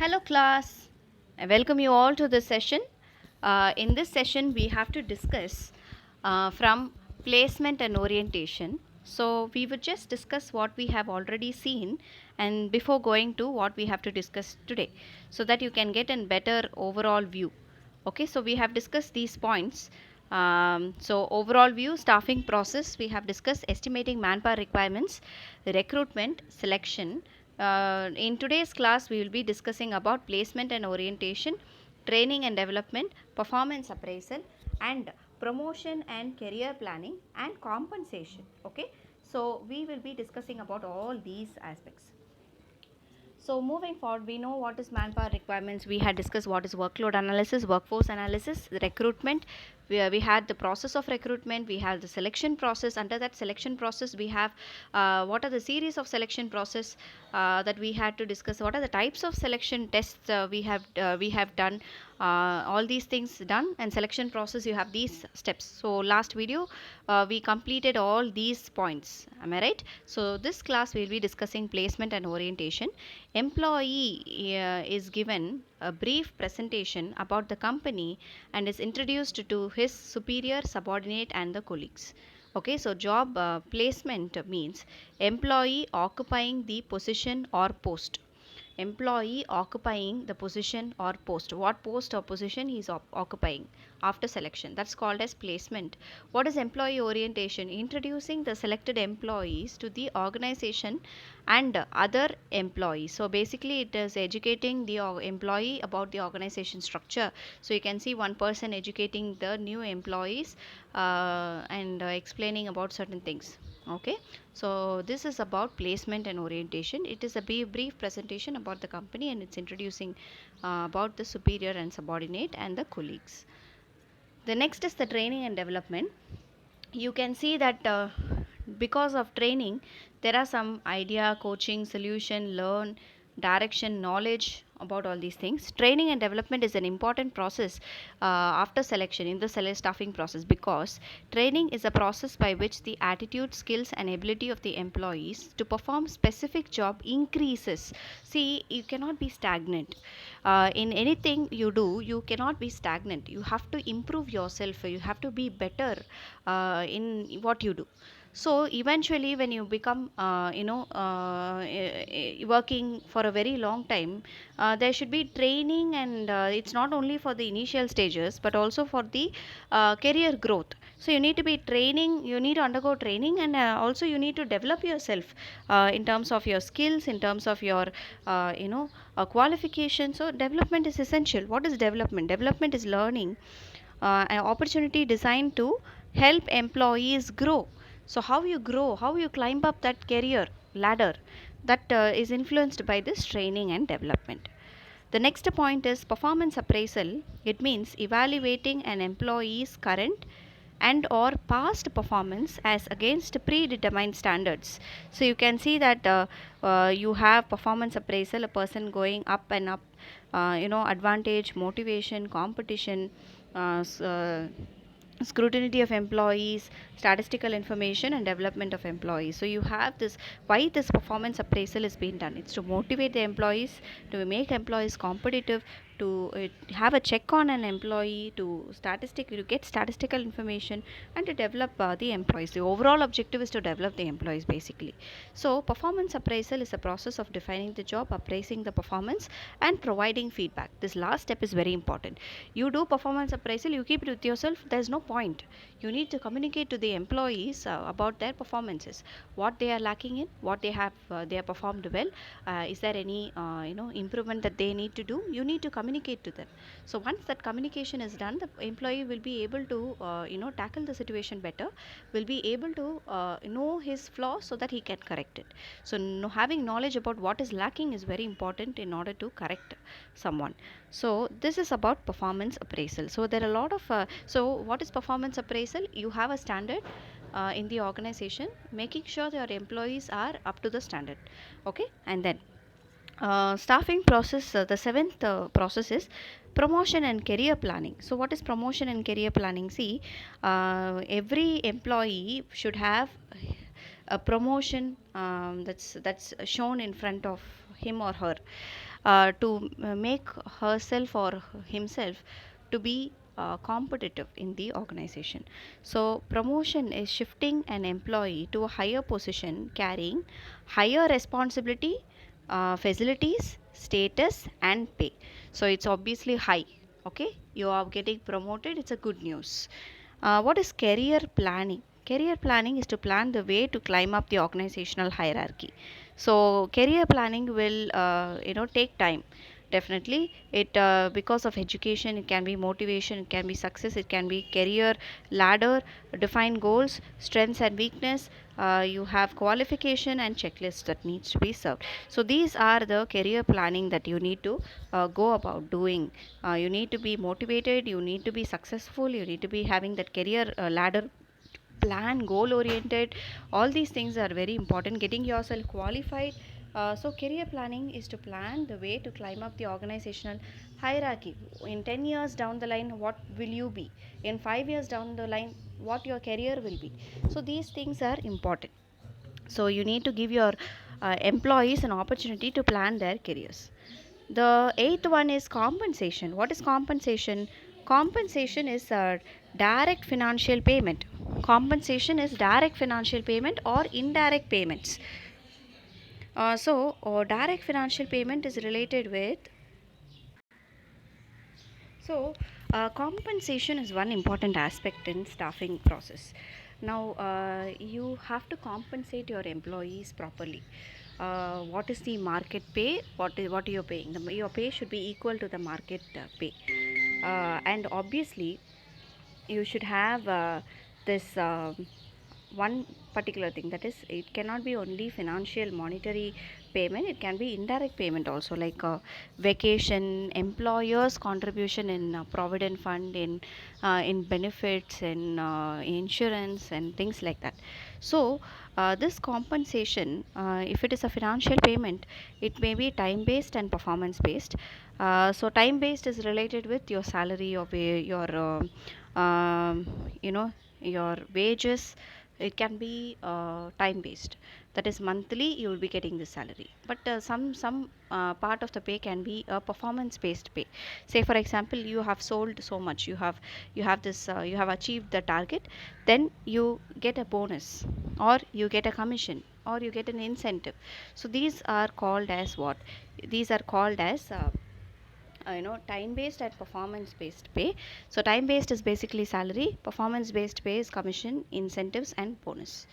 Hello, class. I welcome you all to this session. In this session, we have to discuss from placement and orientation. So, we would just discuss what we have already seen and before going to what we have to discuss today so that you can get a better overall view. Okay, so we have discussed these points. So, overall view, staffing process, we have discussed estimating manpower requirements, recruitment, selection. In today's class, we will be discussing about placement and orientation, training and development, performance appraisal, and promotion and career planning and compensation. Okay, so we will be discussing about all these aspects. So moving forward, we know what is manpower requirements. We had discussed what is workload analysis, workforce analysis, recruitment. We had the process of recruitment. We have the selection process. Under that selection process, we have what are the series of selection process that we had to discuss. What are the types of selection tests we have done. All these things done and selection process. You have these steps. So last video we completed all these points. Am I right? So this class we will be discussing placement and orientation. Employee is given a brief presentation about the company and is introduced to his superior, subordinate, and the colleagues. Okay, so job placement means employee occupying the position or post. Employee occupying the position or post. What post or position he is occupying after selection, that's called as placement. What is employee orientation? Introducing the selected employees to the organization and other employees. So basically it is educating the employee about the organization structure. So you can see one person educating the new employees and explaining about certain things. Okay, so this is about placement and orientation. It is a brief presentation about the company and it's introducing about the superior and subordinate and the colleagues. The next is the training and development. You can see that because of training there are some idea, coaching, solution, learn, direction, knowledge about all these things. Training and development is an important process after selection in the staffing process, because training is a process by which the attitude, skills, and ability of the employees to perform specific job increases. See, you cannot be stagnant in anything you do. You cannot be stagnant. You have to improve yourself. You have to be better in what you do. So eventually when you become working for a very long time, there should be training, and it's not only for the initial stages but also for the career growth. So you need to be training, you need to undergo training, and also you need to develop yourself in terms of your skills, in terms of your qualification. So development is essential. What is development? Development is learning, an opportunity designed to help employees grow. So how you grow, how you climb up that career ladder, that is influenced by this training and development. The next point is performance appraisal. It means evaluating an employee's current and or past performance as against predetermined standards. So you can see that you have performance appraisal, a person going up and up, advantage, motivation, competition, scrutiny of employees, statistical information, and development of employees. So you have this, why this performance appraisal is being done. It's to motivate the employees, to make employees competitive, to have a check on an employee, to get statistical information, and to develop the employees. The overall objective is to develop the employees basically. So performance appraisal is a process of defining the job, appraising the performance, and providing feedback. This last step is very important. You do performance appraisal, you keep it with yourself, there's no point. You need to communicate to the employees about their performances, what they are lacking in, what they have performed well, is there any improvement that they need to do. You need to communicate to them. So once that communication is done, the employee will be able to tackle the situation better, will be able to know his flaws so that he can correct it. So having knowledge about what is lacking is very important in order to correct someone. So this is about performance appraisal. So there are a lot of so what is performance appraisal? You have a standard in the organization, making sure your employees are up to the standard. Okay, and then staffing process, the seventh process is promotion and career planning. So what is promotion and career planning? See, every employee should have a promotion that's shown in front of him or her to make herself or himself to be competitive in the organization. So, promotion is shifting an employee to a higher position carrying higher responsibility, facilities, status, and pay. So, it's obviously high. Okay, you are getting promoted, it's a good news. What is career planning? Career planning is to plan the way to climb up the organizational hierarchy. So, career planning will, take time. Definitely, it because of education, it can be motivation, it can be success, it can be career ladder, define goals, strengths and weakness. You have qualification and checklist that needs to be served. So these are the career planning that you need to go about doing. You need to be motivated, you need to be successful, you need to be having that career ladder plan, goal oriented. All these things are very important. Getting yourself qualified. So career planning is to plan the way to climb up the organizational hierarchy. In 10 years down the line, what will you be? In 5 years down the line, what your career will be? So these things are important. So you need to give your employees an opportunity to plan their careers. The eighth one is compensation. What is compensation? Compensation is a direct financial payment. Compensation is direct financial payment or indirect payments. Direct financial payment is related with. So, compensation is one important aspect in staffing process. Now, you have to compensate your employees properly. What is the market pay? What you're paying? Your pay should be equal to the market pay, and obviously, you should have this one particular thing, that is it cannot be only financial monetary payment, it can be indirect payment also, like vacation, employers contribution in provident fund, in benefits, in insurance and things like that. So this compensation, if it is a financial payment, it may be time based and performance based. So time based is related with your salary or your you know your wages. It can be time based, that is monthly you will be getting the salary, but some part of the pay can be a performance based pay. Say for example, you have sold so much, you have this you have achieved the target, then you get a bonus, or you get a commission, or you get an incentive. So these are called as what? These are called as time based and performance based pay. So time based is basically salary, performance based pay is commission, incentives and bonus.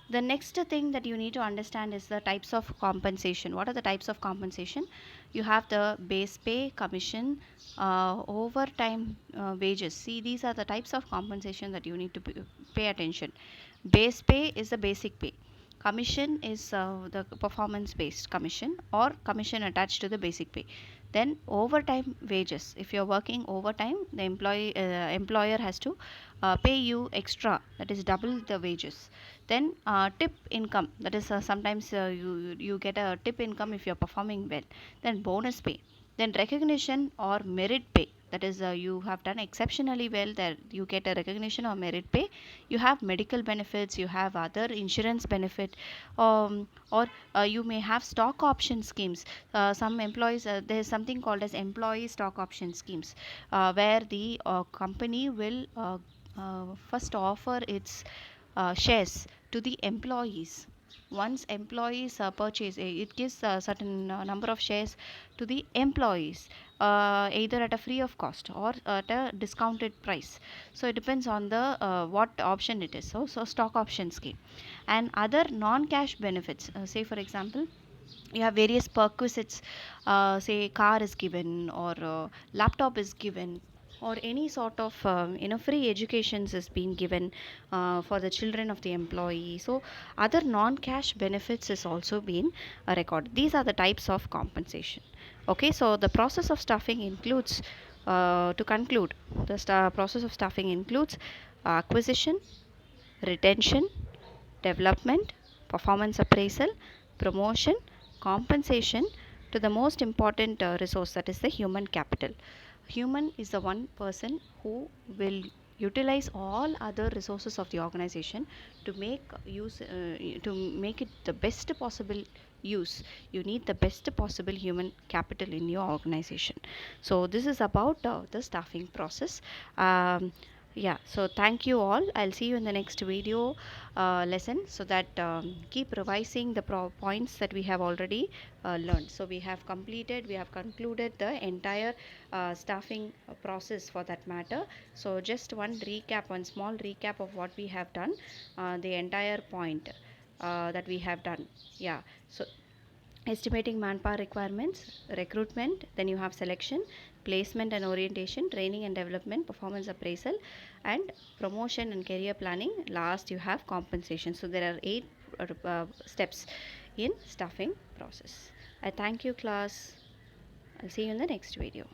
The next thing that you need to understand is the types of compensation. What are the types of compensation? You have the base pay, commission, overtime, wages. See, these are the types of compensation that you need to pay attention. Base pay is the basic pay. Commission is the performance based commission, or commission attached to the basic pay. Then overtime wages. If you're working overtime, the employer has to pay you extra, that is double the wages. Then tip income, that is sometimes you get a tip income if you're performing well. Then bonus pay. Then recognition or merit pay, that is you have done exceptionally well, that you get a recognition or merit pay. You have medical benefits, you have other insurance benefit, or you may have stock option schemes. Some employees, there is something called as employee stock option schemes, where the company will first offer its shares to the employees. Once employees purchase, it gives a certain number of shares to the employees, either at a free of cost or at a discounted price. So it depends on the what option it is. So stock option scheme and other non cash benefits. Say for example, you have various perquisites, say car is given, or laptop is given, or any sort of free educations is being given for the children of the employee. So other non cash benefits is also being recorded. These are the types of compensation. Okay, so the process of staffing includes, to conclude, the process of staffing includes acquisition, retention, development, performance appraisal, promotion, compensation, to the most important resource, that is the human capital. Human is the one person who will utilize all other resources of the organization to make use to make it the best possible use. You need the best possible human capital in your organization. So this is about the staffing process. Yeah, so thank you all. I'll see you in the next video lesson, so that keep revising the points that we have already learned. So we have concluded the entire staffing process for that matter. So just one small recap of what we have done, the entire point that we have done. Yeah, so estimating manpower requirements, recruitment, then you have selection, placement and orientation, training and development, performance appraisal, and promotion and career planning. Last you have compensation. So there are 8 steps in staffing process. I thank you, class. I'll see you in the next video.